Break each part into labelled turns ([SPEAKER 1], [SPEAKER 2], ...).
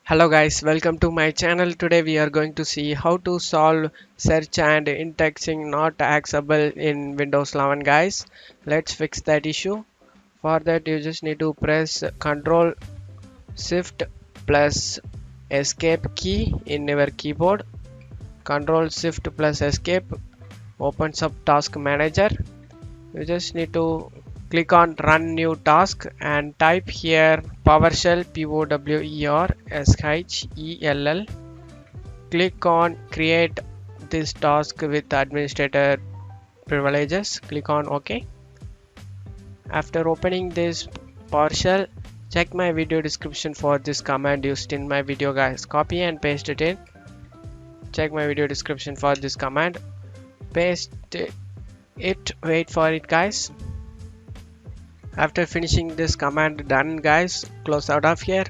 [SPEAKER 1] Hello guys, welcome to my channel. Today we are going to see how to solve search and indexing not accessible in Windows 11 guys. Let's fix that issue. For that you just need to press Ctrl Shift plus Escape key in your keyboard. Ctrl Shift plus Escape opens up Task Manager. You just need to click on Run New Task and type here PowerShell PowerShell. Click on Create this task with administrator privileges. Click on OK. After opening this PowerShell, check my video description for this command used in my video guys. Copy and paste it in. Check my video description for this command. Paste it. Wait for it guys. After finishing this command done guys, close out of here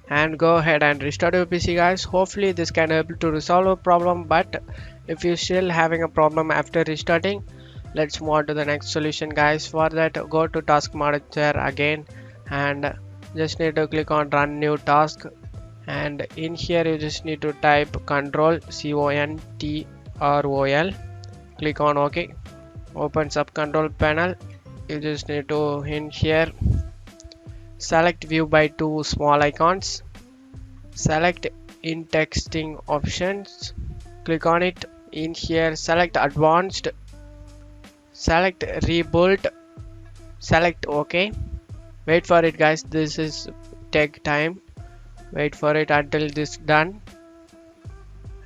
[SPEAKER 1] and go ahead and restart your PC guys. Hopefully this can help to resolve a problem, but if you're still having a problem after restarting, let's move on to the next solution guys. For that, go to Task Manager again and just need to click on Run New Task, and in here you just need to type Control Ctrl. Click on OK. Opens up Control Panel. You just need to in here select View by two small icons, select indexing options, click on it. In here select Advanced, select Rebuild, select OK. Wait for it guys, this is take time. Wait for it until this done.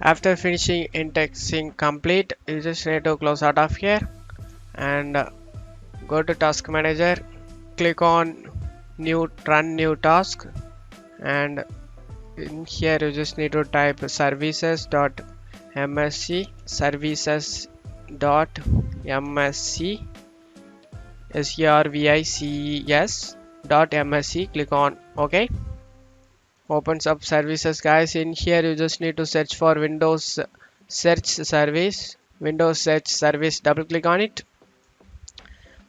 [SPEAKER 1] After finishing indexing complete, you just need to close out of here and go to Task Manager, click on Run New Task, and in here you just need to type services.msc, services.msc. Click on OK. Opens up services guys. In here you just need to search for Windows Search Service. Double click on it,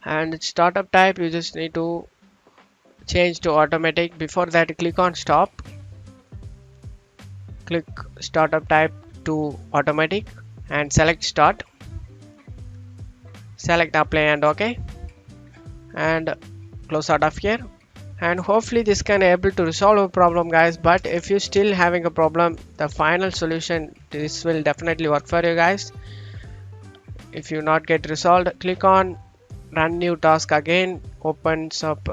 [SPEAKER 1] and startup type you just need to change to automatic. Before that, click on Stop, click startup type to automatic and select Start, select Apply and OK, and close out of here. And hopefully this can able to resolve a problem guys, but if you still having a problem, the final solution, this will definitely work for you guys. If you not get resolved, click on Run New Task again. Opens up,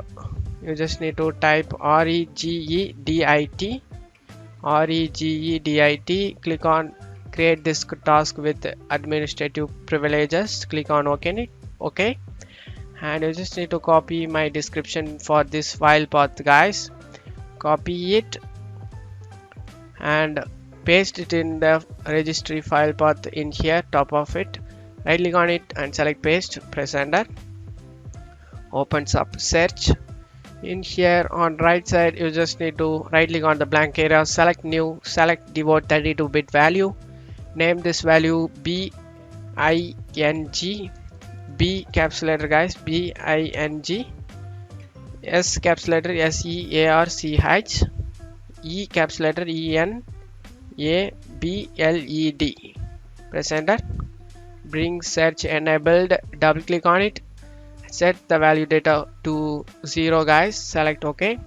[SPEAKER 1] you just need to type regedit, click on Create this task with administrative privileges. Click on OK, and you just need to copy my description for this file path guys. Copy it and paste it in the registry file path in here top of it. Right click on it and select paste, press enter. Opens up search. In here on right side you just need to right click on the blank area, select new, select devote 32-bit value, name this value BING, B caps letter guys, BING, S caps letter SEARCH, E caps letter ENABLED. Press enter. Bring search enabled, double click on it, set the value data to 0 guys, select OK,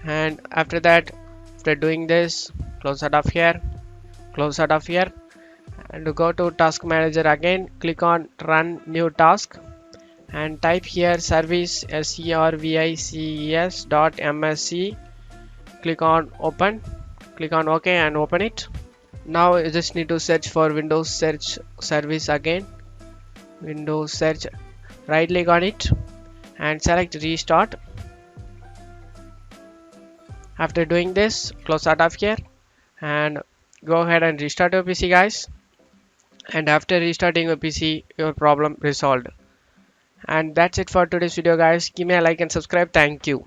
[SPEAKER 1] and after that, after doing this, close out of here, and go to Task Manager again, click on Run New Task and type here service services.msc. click on Open, click on OK and open it. Now you just need to search for Windows Search Service again, Windows Search, right click on it and select Restart. After doing this, close out of here and go ahead and restart your PC guys, and after restarting your PC, your problem resolved. And that's it for today's video guys. Give me a like and subscribe. Thank you.